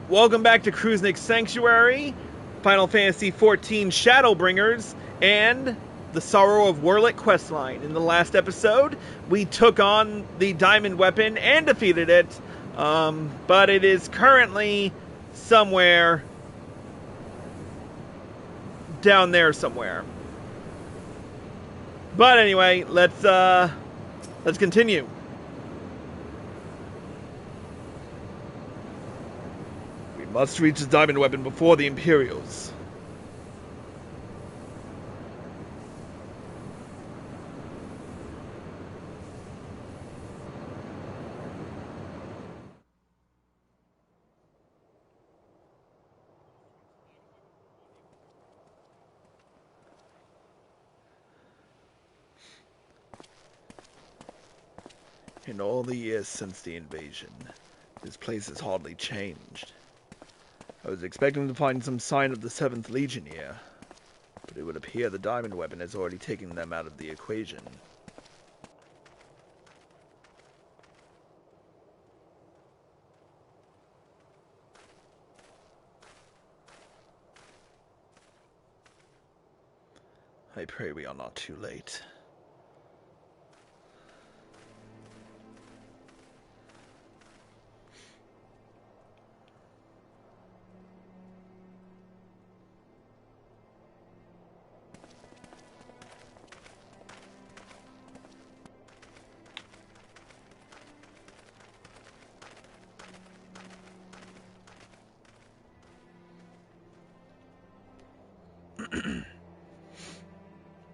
Welcome back to Kruznik's Sanctuary, Final Fantasy XIV Shadowbringers, and the Sorrow of Werlik questline. In the last episode, we took on the diamond weapon and defeated it, but it is currently somewhere down there somewhere. But anyway, let's continue. We must reach the diamond weapon before the Imperials. In all the years since the invasion, this place has hardly changed. I was expecting to find some sign of the 7th Legion here, but it would appear the diamond weapon has already taken them out of the equation. I pray we are not too late.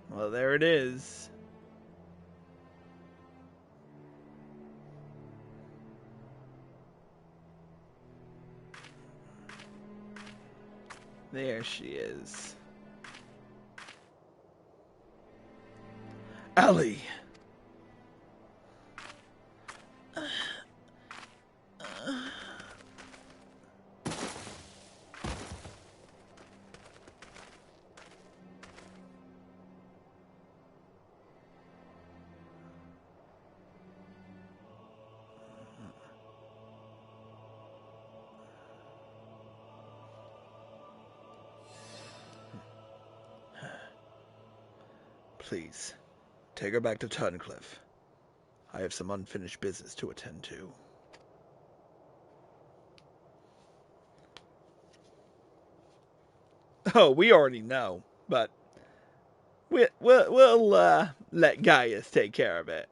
Well, there it is. There she is. Ellie! Please, take her back to Turncliffe. I have some unfinished business to attend to. Oh, we already know, but we'll let Gaius take care of it.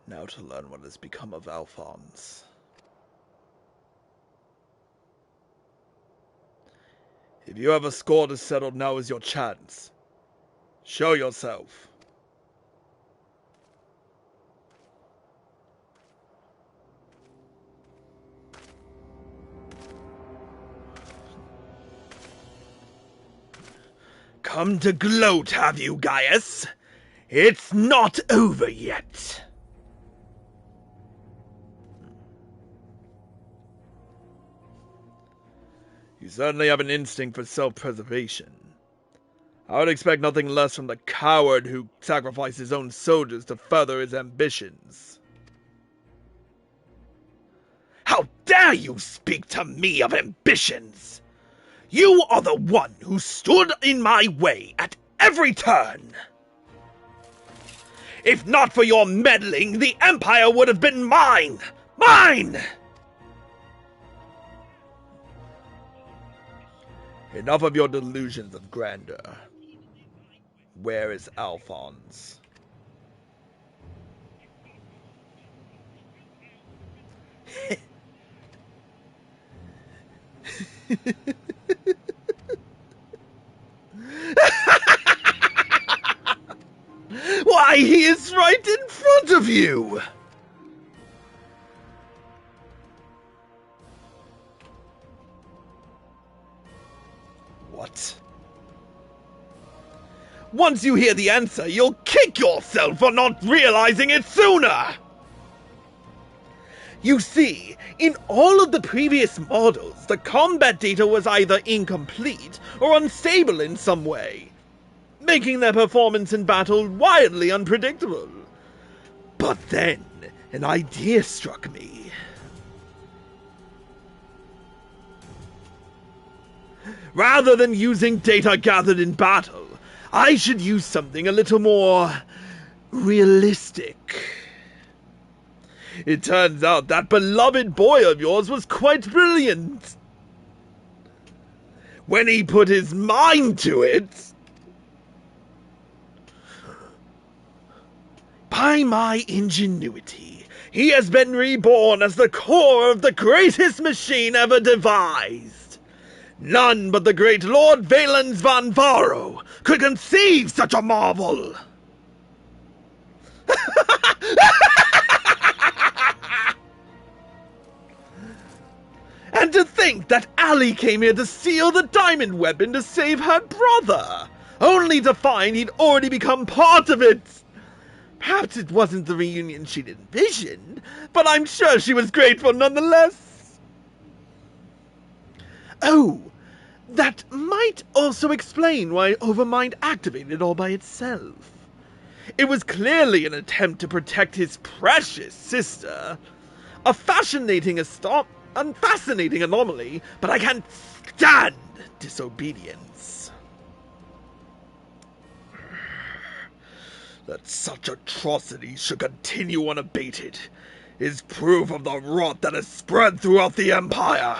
Now to learn what has become of Alphonse. If you have a score to settle, now is your chance. Show yourself. Come to gloat, have you, Gaius? It's not over yet. You certainly have an instinct for self-preservation. I would expect nothing less from the coward who sacrificed his own soldiers to further his ambitions. How dare you speak to me of ambitions? You are the one who stood in my way at every turn. If not for your meddling, the Empire would have been mine! Mine! Enough of your delusions of grandeur. Where is Alphonse? Why, he is right in front of you! What? Once you hear the answer, you'll kick yourself for not realizing it sooner! You see, in all of the previous models, the combat data was either incomplete or unstable in some way, making their performance in battle wildly unpredictable. But then, an idea struck me. Rather than using data gathered in battle, I should use something a little more realistic. It turns out that beloved boy of yours was quite brilliant. When he put his mind to it, by my ingenuity, he has been reborn as the core of the greatest machine ever devised. None but the great Lord Valens von Varro could conceive such a marvel. And to think that Allie came here to steal the diamond weapon to save her brother, only to find he'd already become part of it. Perhaps it wasn't the reunion she'd envisioned, but I'm sure she was grateful nonetheless. Oh, that might also explain why Overmind activated all by itself. It was clearly an attempt to protect his precious sister. A fascinating anomaly, but I can't stand disobedience. That such atrocities should continue unabated is proof of the rot that has spread throughout the Empire.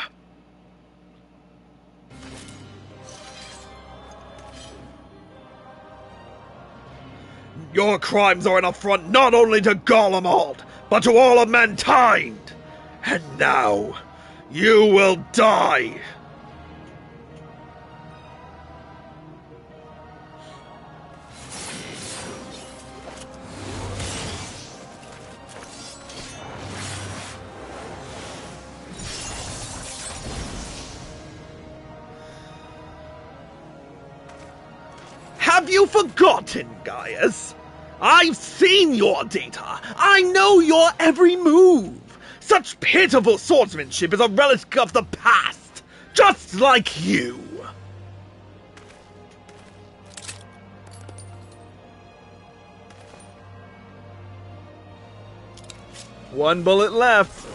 Your crimes are an affront not only to Garlemald, but to all of mankind. And now, you will die. Have you forgotten, Gaius? I've seen your data. I know your every move. Such pitiful swordsmanship is a relic of the past, just like you. One bullet left.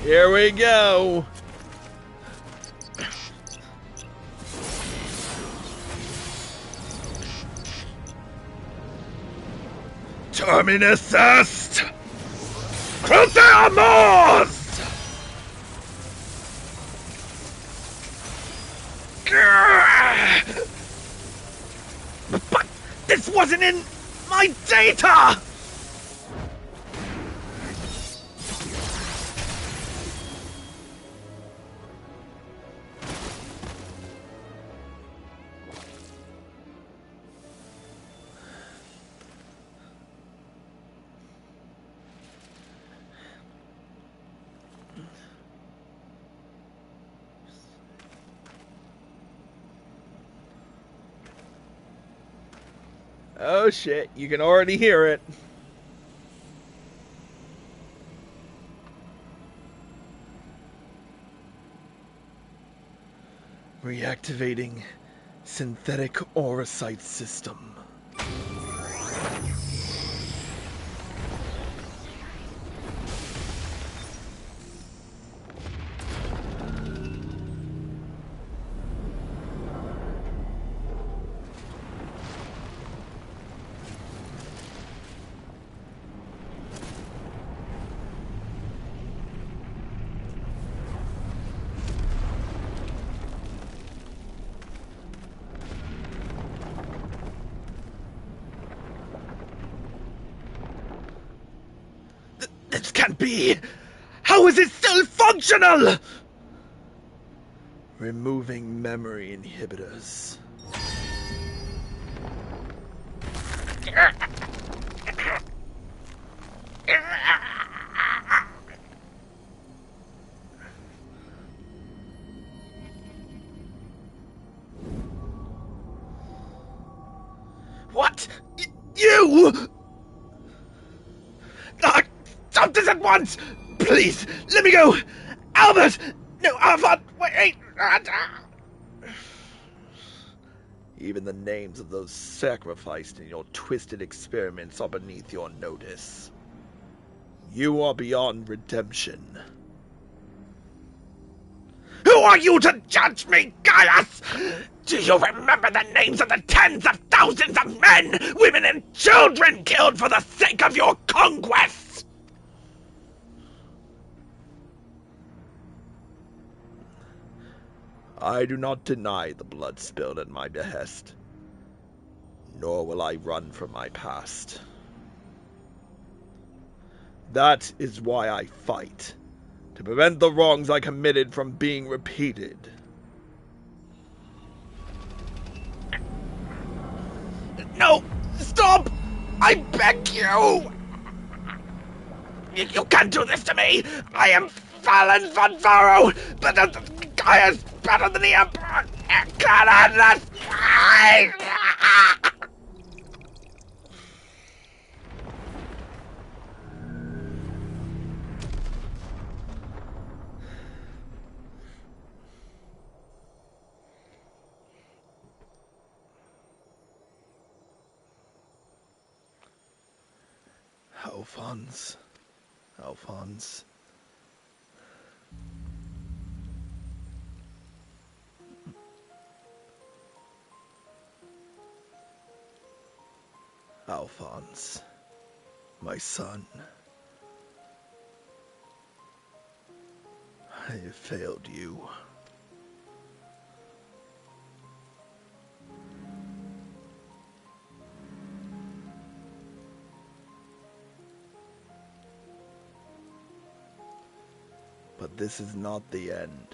Here we go. Terminus est! Cruciamos! But this wasn't in my data! Oh shit, you can already hear it. Reactivating synthetic aurosite system. This can't be! How is it still functional? Removing memory inhibitors. What? You! Stop this at once! Please, let me go! Albert! No, Albert! Wait! Even the names of those sacrificed in your twisted experiments are beneath your notice. You are beyond redemption. Who are you to judge me, Gaius? Do you remember the names of the tens of thousands of men, women, and children killed for the sake of your conquests? I do not deny the blood spilled at my behest, nor will I run from my past. That is why I fight, to prevent the wrongs I committed from being repeated. No! Stop! I beg you! You can't do this to me! I am Fallon von Varro, but Gaius better than the Emperor! Alphonse. Alphonse. Alphonse, my son. I have failed you. But this is not the end.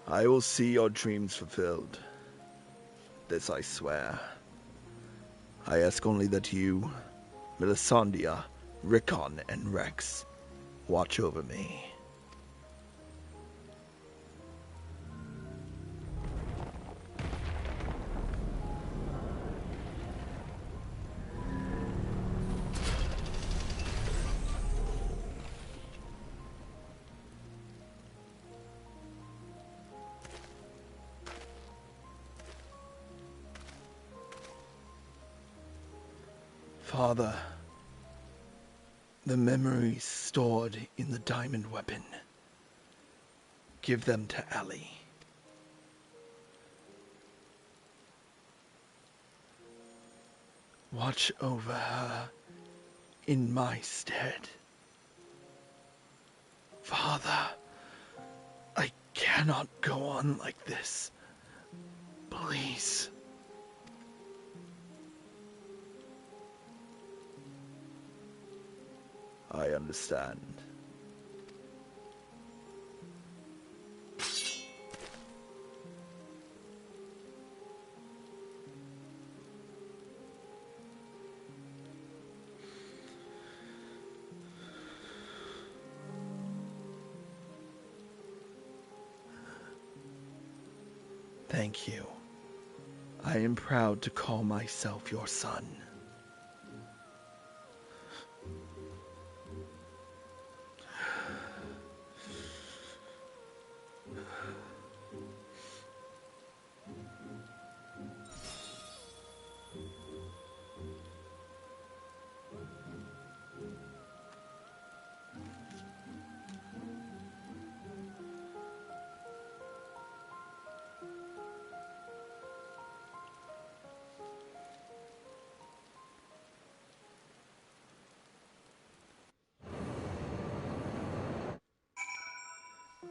I will see your dreams fulfilled. This I swear. I ask only that you, Melisandre, Rickon, and Rex watch over me. Father, the memories stored in the diamond weapon, give them to Ellie. Watch over her in my stead. Father, I cannot go on like this. Please. I understand. Thank you. I am proud to call myself your son.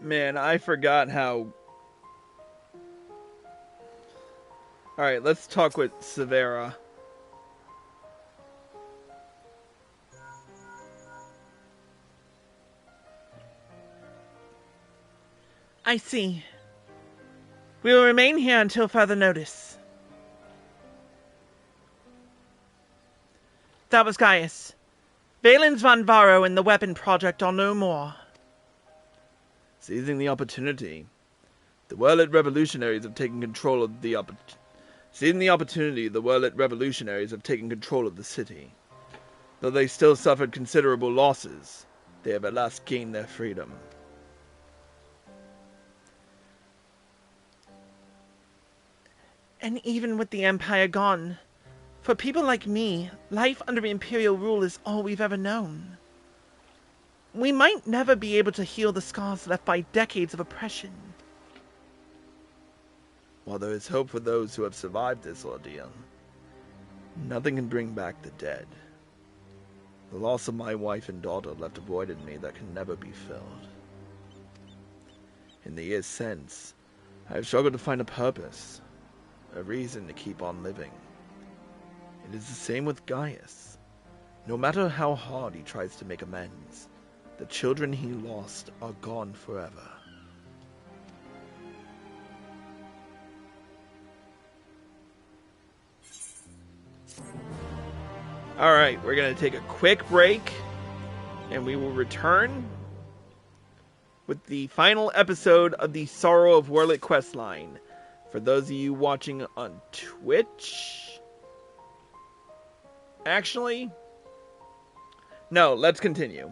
Man, I forgot how... Alright, let's talk with Severa. I see. We will remain here until further notice. That was Gaius. Valens von Varro and the Weapon Project are no more. Seizing the opportunity, the Whirled revolutionaries have taken control of the Seizing the opportunity, the Wurlet revolutionaries have taken control of the city. Though they still suffered considerable losses, they have at last gained their freedom. And even with the Empire gone, for people like me, life under Imperial rule is all we've ever known. We might never be able to heal the scars left by decades of oppression. While there is hope for those who have survived this ordeal, nothing can bring back the dead. The loss of my wife and daughter left a void in me that can never be filled. In the years since, I have struggled to find a purpose, a reason to keep on living. It is the same with Gaius. No matter how hard he tries to make amends, the children he lost are gone forever. Alright, we're going to take a quick break, and we will return with the final episode of the Sorrow of Wurlet questline. For those of you watching on Twitch... Actually... No, let's continue.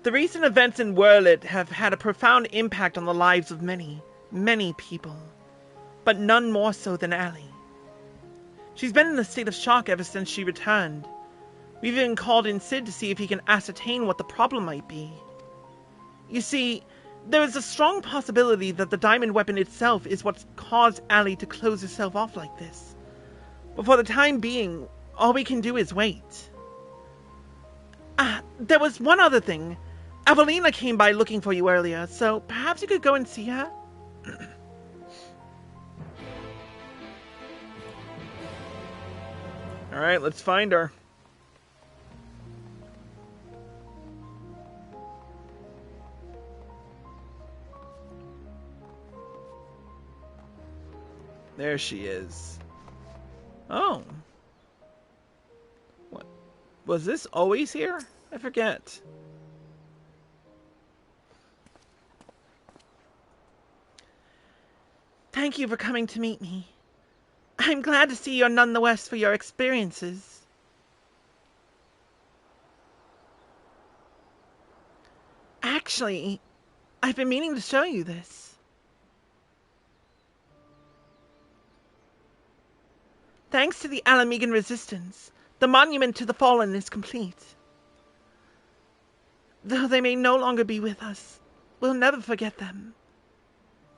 The recent events in Wurlet have had a profound impact on the lives of many, many people. But none more so than Allie. She's been in a state of shock ever since she returned. We've even called in Sid to see if he can ascertain what the problem might be. You see, there is a strong possibility that the diamond weapon itself is what's caused Allie to close herself off like this. But for the time being, all we can do is wait. There was one other thing. Evelina came by looking for you earlier, so perhaps you could go and see her? Alright, let's find her. There she is. Oh. What? Was this always here? I forget. Thank you for coming to meet me. I'm glad to see you're none the worse for your experiences. Actually, I've been meaning to show you this. Thanks to the Alamegan resistance, the monument to the fallen is complete. Though they may no longer be with us, we'll never forget them.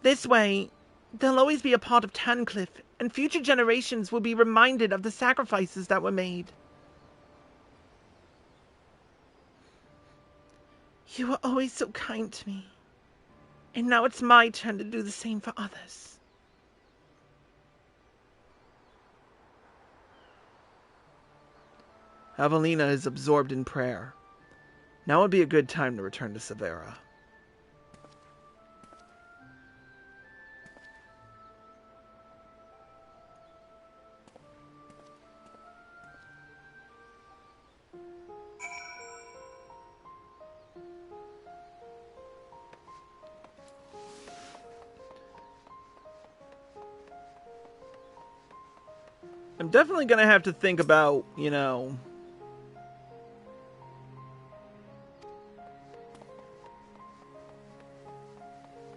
This way, they'll always be a part of Turncliffe, and future generations will be reminded of the sacrifices that were made. You were always so kind to me, and now it's my turn to do the same for others. Evelina is absorbed in prayer. Now would be a good time to return to Severa. I'm definitely going to have to think about, you know,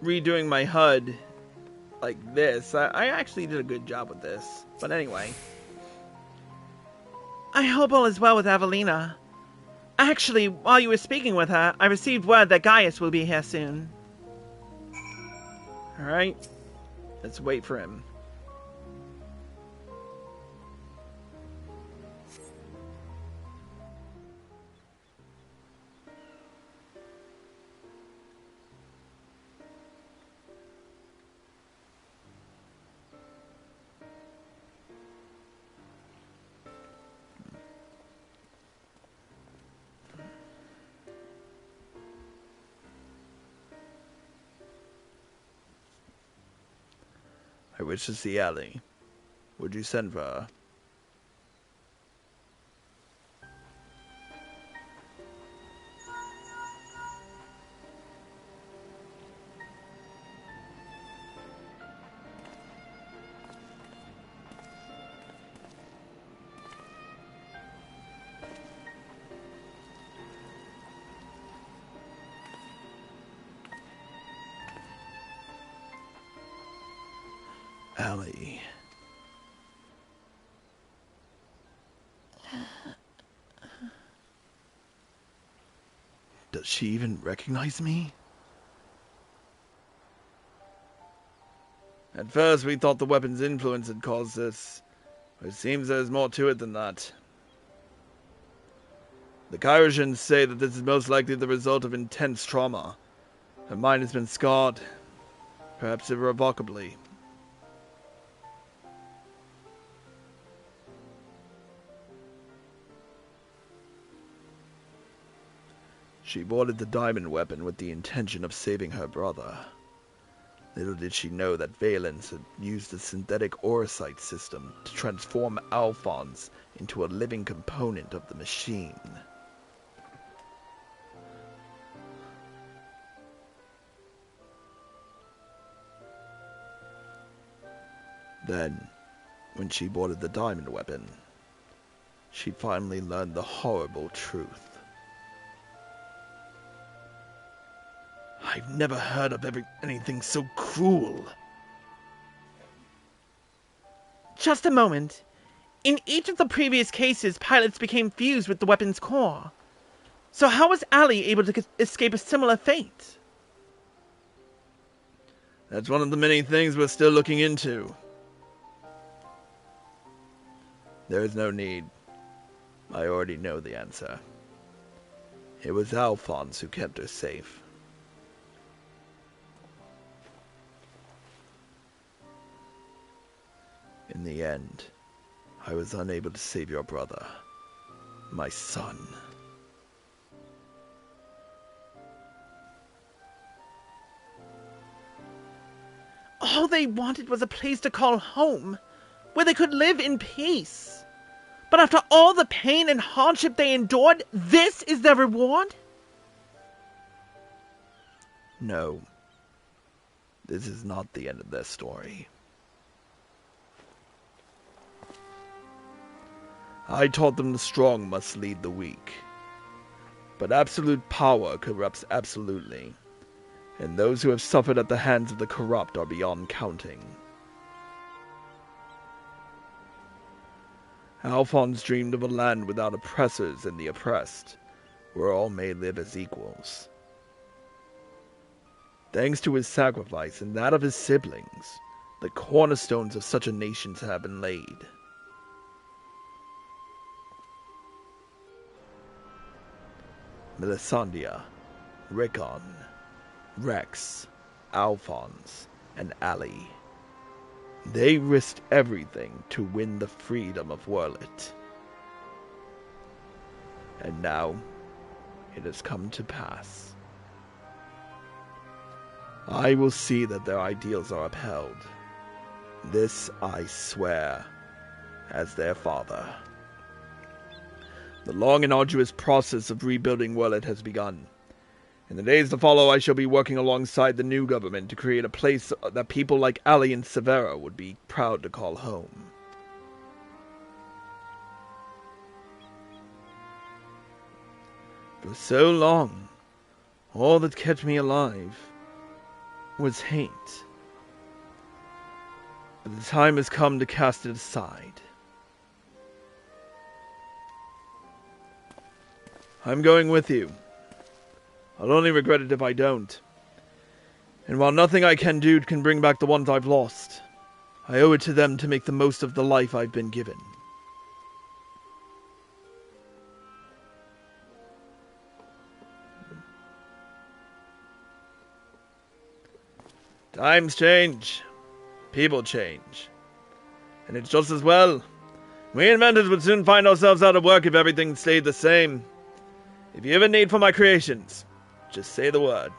redoing my HUD like this. I actually did a good job with this. But anyway. I hope all is well with Evelina. Actually, while you were speaking with her, I received word that Gaius will be here soon. Alright. Let's wait for him. I wish to see Allie. Would you send for her? Allie. Does she even recognize me? At first we thought the weapon's influence had caused this, but it seems there's more to it than that. The Kairosians say that this is most likely the result of intense trauma. Her mind has been scarred, perhaps irrevocably. She wielded the diamond weapon with the intention of saving her brother. Little did she know that Valence had used the synthetic Orosite system to transform Alphonse into a living component of the machine. Then, when she boarded the diamond weapon, she finally learned the horrible truth. I've never heard of anything so cruel. Just a moment. In each of the previous cases, pilots became fused with the weapon's core. So how was Allie able to escape a similar fate? That's one of the many things we're still looking into. There is no need. I already know the answer. It was Alphonse who kept her safe. In the end, I was unable to save your brother, my son. All they wanted was a place to call home, where they could live in peace. But after all the pain and hardship they endured, this is their reward? No. This is not the end of their story. I taught them the strong must lead the weak. But absolute power corrupts absolutely, and those who have suffered at the hands of the corrupt are beyond counting. Alphonse dreamed of a land without oppressors and the oppressed, where all may live as equals. Thanks to his sacrifice and that of his siblings, the cornerstones of such a nation have been laid. Melisandre, Rickon, Rex, Alphonse, and Allie. They risked everything to win the freedom of Werlet. And now, it has come to pass. I will see that their ideals are upheld. This I swear, as their father. The long and arduous process of rebuilding Werlet has begun. In the days to follow, I shall be working alongside the new government to create a place that people like Allie and Severa would be proud to call home. For so long, all that kept me alive was hate. But the time has come to cast it aside. I'm going with you. I'll only regret it if I don't. And while nothing I can do can bring back the ones I've lost, I owe it to them to make the most of the life I've been given. Times change. People change. And it's just as well. We inventors would soon find ourselves out of work if everything stayed the same. If you have a need for my creations, just say the word.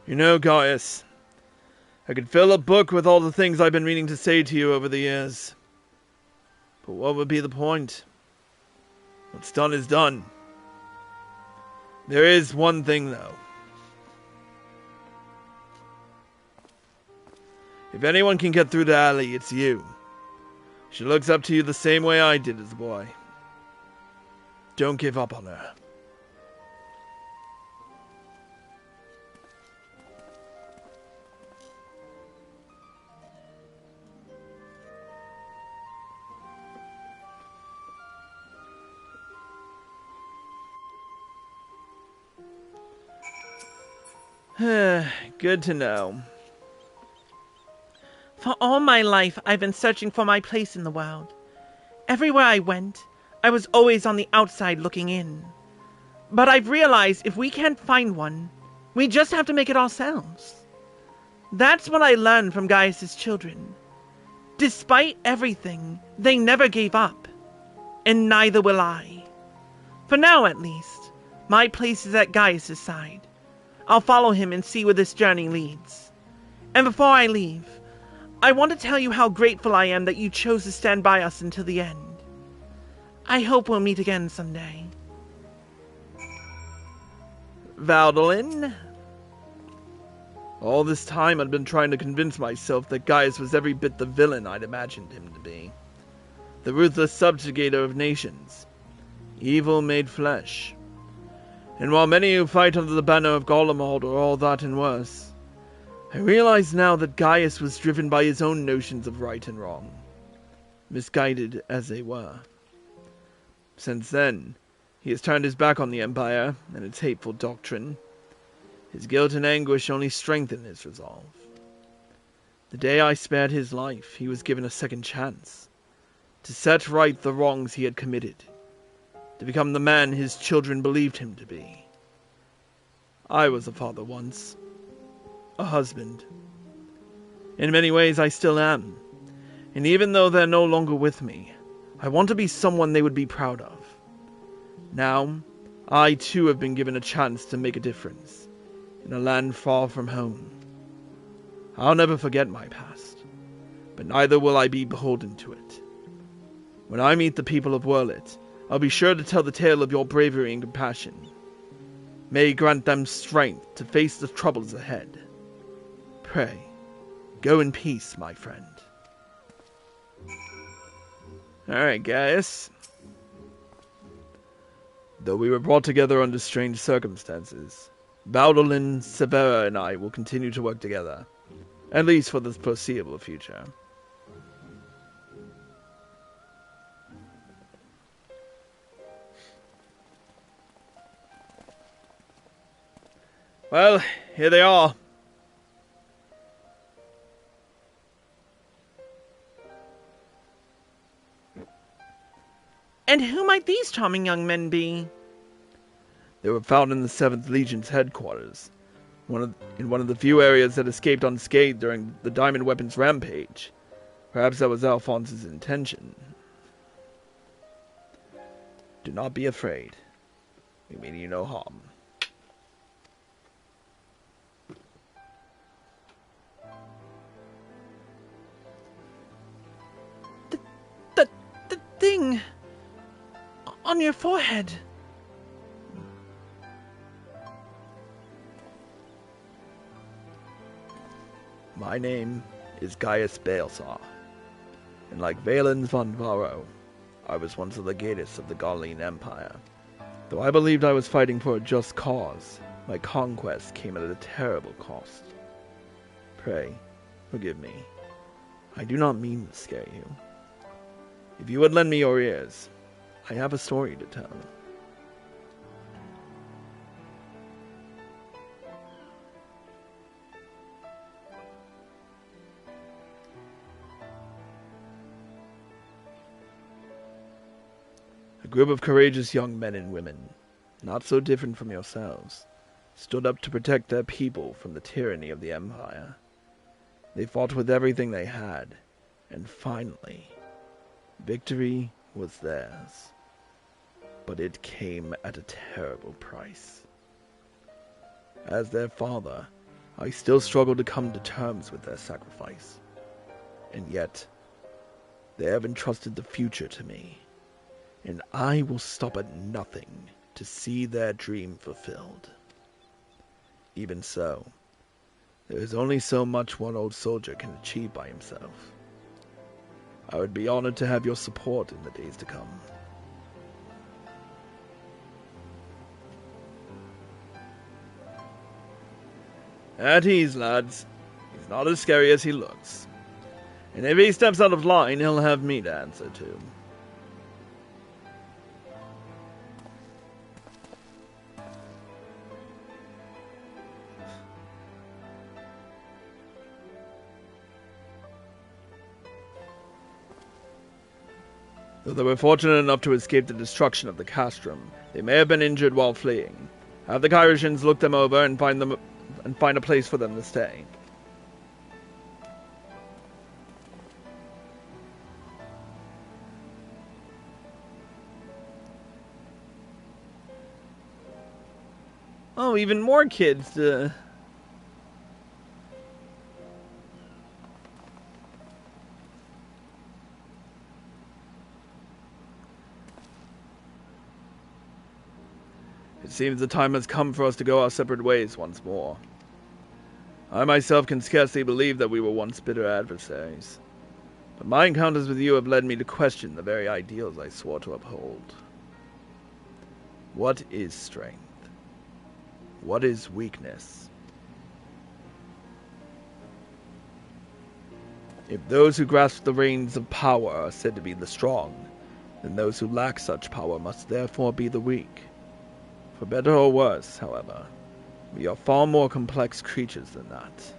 You know, Gaius, I could fill a book with all the things I've been meaning to say to you over the years. But what would be the point? What's done is done. There is one thing, though. If anyone can get through to Allie, it's you. She looks up to you the same way I did as a boy. Don't give up on her. Good to know. For all my life, I've been searching for my place in the world. Everywhere I went, I was always on the outside looking in. But I've realized if we can't find one, we just have to make it ourselves. That's what I learned from Gaius' children. Despite everything, they never gave up. And neither will I. For now, at least, my place is at Gaius' side. I'll follow him and see where this journey leads. And before I leave, I want to tell you how grateful I am that you chose to stand by us until the end. I hope we'll meet again someday. Valdolin? All this time I'd been trying to convince myself that Gaius was every bit the villain I'd imagined him to be. The ruthless subjugator of nations. Evil made flesh. And while many who fight under the banner of Garlemald are all that and worse, I realize now that Gaius was driven by his own notions of right and wrong, misguided as they were. Since then, he has turned his back on the Empire and its hateful doctrine. His guilt and anguish only strengthened his resolve. The day I spared his life, he was given a second chance, to set right the wrongs he had committed, to become the man his children believed him to be. I was a father once, a husband. In many ways I still am, and even though they're no longer with me, I want to be someone they would be proud of. Now, I too have been given a chance to make a difference, in a land far from home. I'll never forget my past, but neither will I be beholden to it. When I meet the people of Wurlit, I'll be sure to tell the tale of your bravery and compassion. May grant them strength to face the troubles ahead. Pray, go in peace, my friend. Alright, Gaius. Though we were brought together under strange circumstances, Valdolin, Severa, and I will continue to work together, at least for the foreseeable future. Well, here they are. And who might these charming young men be? They were found in the 7th Legion's headquarters, in one of the few areas that escaped unscathed during the Diamond Weapons rampage. Perhaps that was Alphonse's intention. Do not be afraid. We mean you no harm. The thing on your forehead. My name is Gaius Balesar, and like Valens von Varro, I was once a legatus of the Gaulian Empire. Though I believed I was fighting for a just cause, my conquest came at a terrible cost. Pray, forgive me. I do not mean to scare you. If you would lend me your ears, I have a story to tell. A group of courageous young men and women, not so different from yourselves, stood up to protect their people from the tyranny of the Empire. They fought with everything they had, and finally, victory was theirs. But it came at a terrible price. As their father, I still struggle to come to terms with their sacrifice. And yet, they have entrusted the future to me, and I will stop at nothing to see their dream fulfilled. Even so, there is only so much one old soldier can achieve by himself. I would be honored to have your support in the days to come. At ease, lads. He's not as scary as he looks. And if he steps out of line, he'll have me to answer to. Though they were fortunate enough to escape the destruction of the castrum, they may have been injured while fleeing. Have the Cairesians look them over and find a place for them to stay. Oh, even more kids. It seems the time has come for us to go our separate ways once more. I myself can scarcely believe that we were once bitter adversaries. But my encounters with you have led me to question the very ideals I swore to uphold. What is strength? What is weakness? If those who grasp the reins of power are said to be the strong, then those who lack such power must therefore be the weak. For better or worse, however, we are far more complex creatures than that.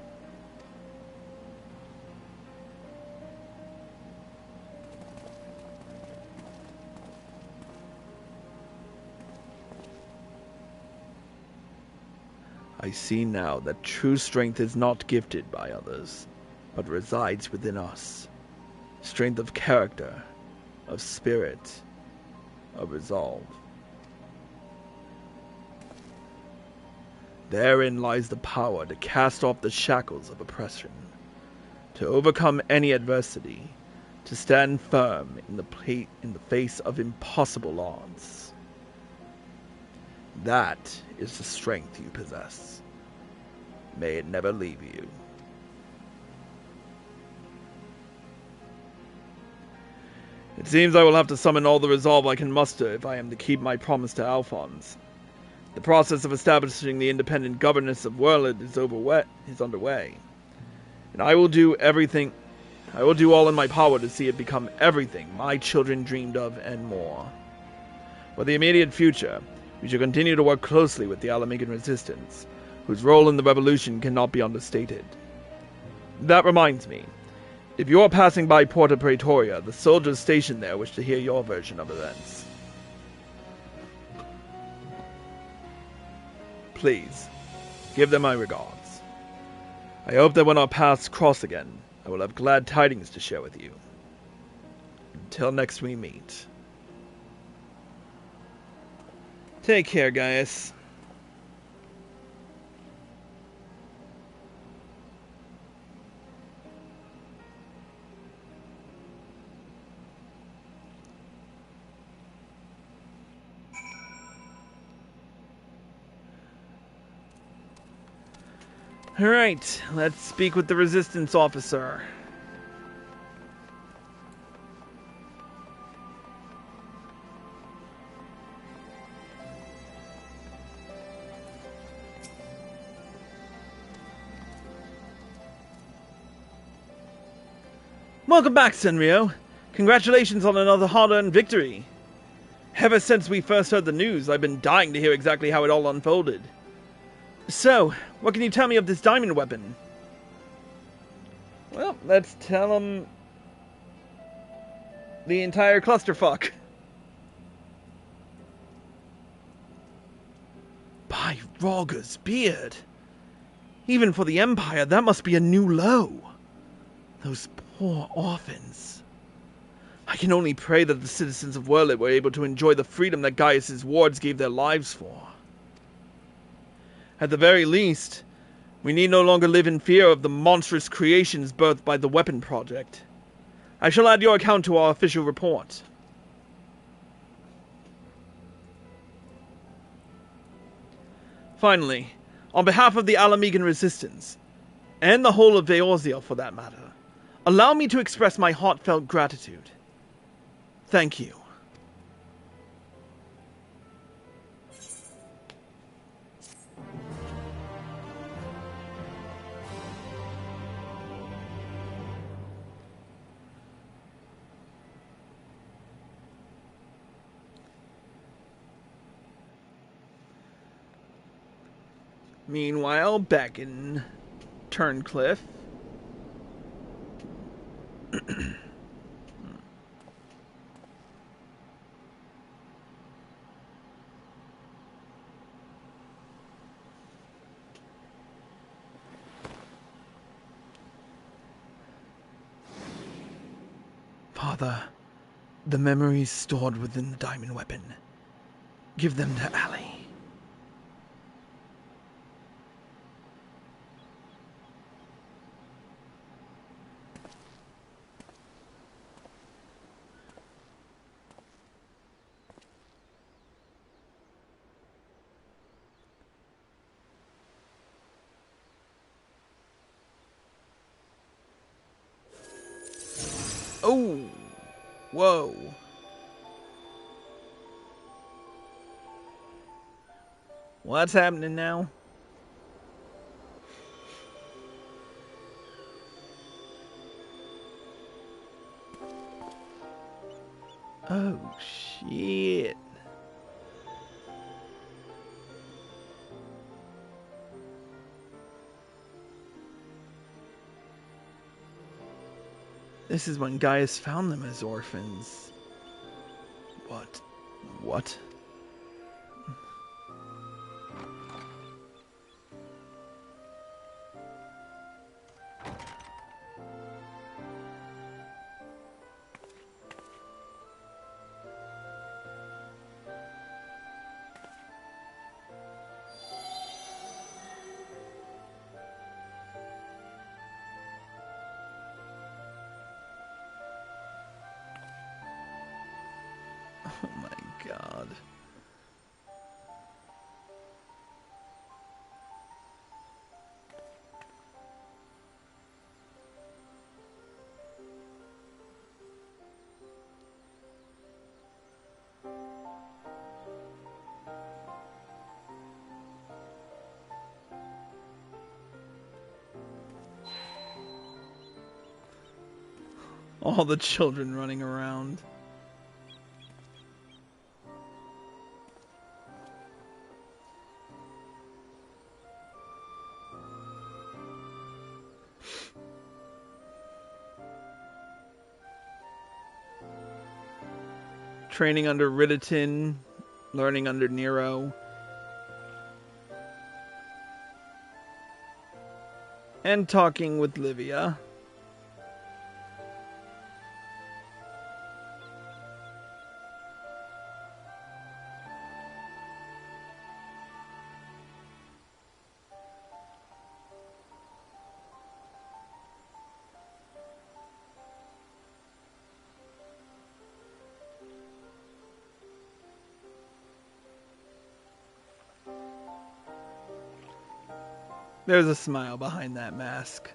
I see now that true strength is not gifted by others, but resides within us. Strength of character, of spirit, of resolve. Therein lies the power to cast off the shackles of oppression, to overcome any adversity, to stand firm in the face of impossible odds. That is the strength you possess. May it never leave you. It seems I will have to summon all the resolve I can muster if I am to keep my promise to Alphonse. The process of establishing the independent governance of Werlet is underway, and I will do all in my power to see it become everything my children dreamed of and more. For the immediate future, we shall continue to work closely with the Alamigan Resistance, whose role in the revolution cannot be understated. That reminds me, if you are passing by Porta Praetoria, the soldiers stationed there wish to hear your version of events. Please, give them my regards. I hope that when our paths cross again, I will have glad tidings to share with you. Until next we meet. Take care, Gaius. Alright, let's speak with the Resistance officer. Welcome back, Senryo. Congratulations on another hard-earned victory. Ever since we first heard the news, I've been dying to hear exactly how it all unfolded. So, what can you tell me of this diamond weapon? Well, let's tell him the entire clusterfuck. By Rogger's beard. Even for the Empire, that must be a new low. Those poor orphans. I can only pray that the citizens of Werlet were able to enjoy the freedom that Gaius' wards gave their lives for. At the very least, we need no longer live in fear of the monstrous creations birthed by the weapon project. I shall add your account to our official report. Finally, on behalf of the Alamigan Resistance, and the whole of Veorzia for that matter, allow me to express my heartfelt gratitude. Thank you. Meanwhile, back in Turncliffe. Father, the memories stored within the diamond weapon. Give them to Allie. Oh! Whoa. What's happening now? Oh, shit. This is when Gaius found them as orphans. What? What? Oh my god. All the children running around. Training under Ridditon, learning under Nero. And talking with Livia. There's a smile behind that mask.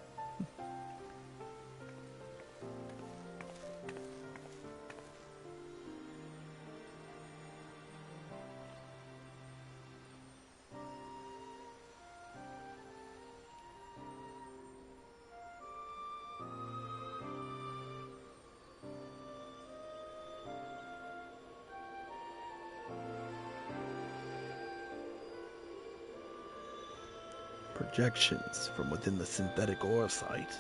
Projections from within the synthetic ore site.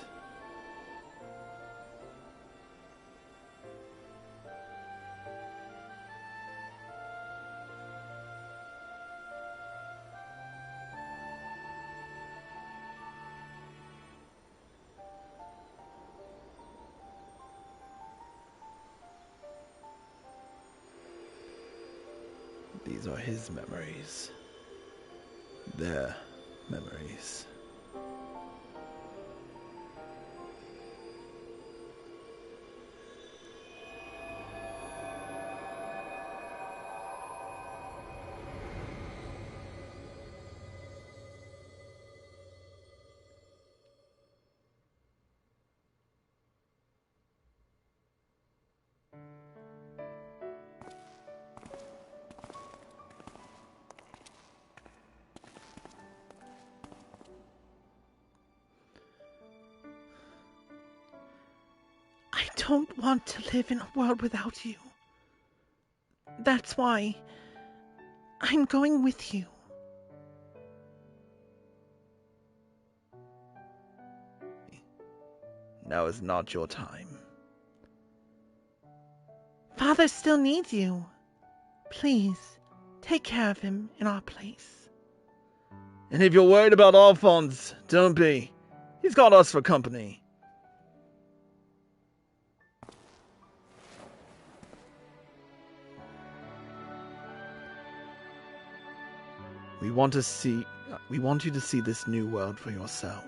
These are his memories. Their memories. I don't want to live in a world without you. That's why I'm going with you. Now is not your time. Father still needs you. Please, take care of him in our place. And if you're worried about Alphonse, don't be. He's got us for company. We want you to see this new world for yourself.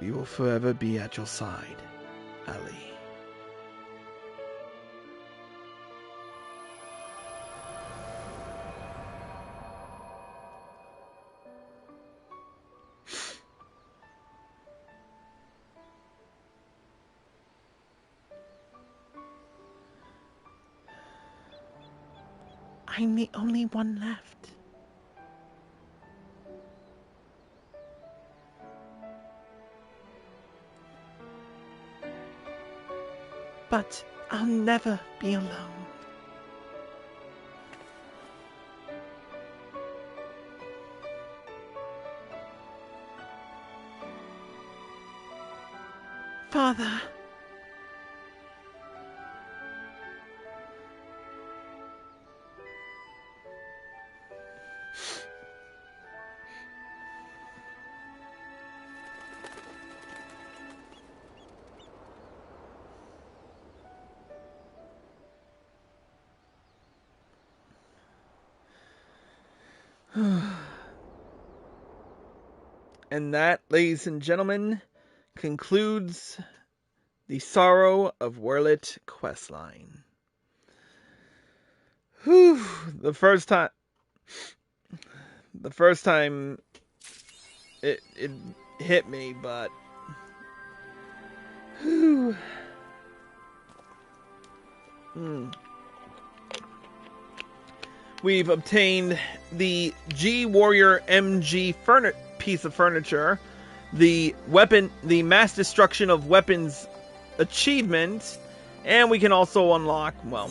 We will forever be at your side, Ali. I'm the only one left. But I'll never be alone. Father. And that, ladies and gentlemen, concludes the Sorrow of Werlet questline. Whew, the first time it hit me, but whew. We've obtained the G Warrior MG piece of furniture, the mass destruction of weapons achievement, and we can also unlock, well,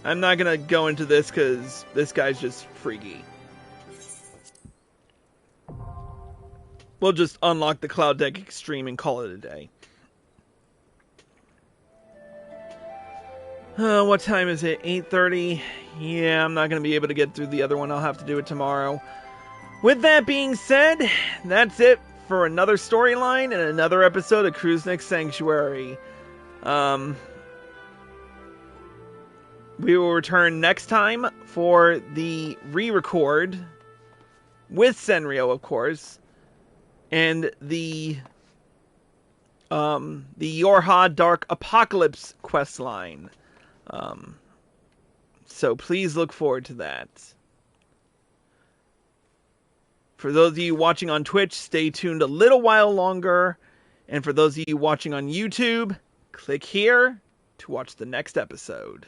I'm not gonna go into this because this guy's just freaky. We'll just unlock the Cloud Deck Extreme and call it a day. What time is it? 8:30? Yeah, I'm not going to be able to get through the other one. I'll have to do it tomorrow. With that being said, that's it for another storyline and another episode of Kruznik's Sanctuary. We will return next time for the re-record with Senryo, of course, and the Yorha Dark Apocalypse questline. So please look forward to that. For those of you watching on Twitch, stay tuned a little while longer. And for those of you watching on YouTube, click here to watch the next episode.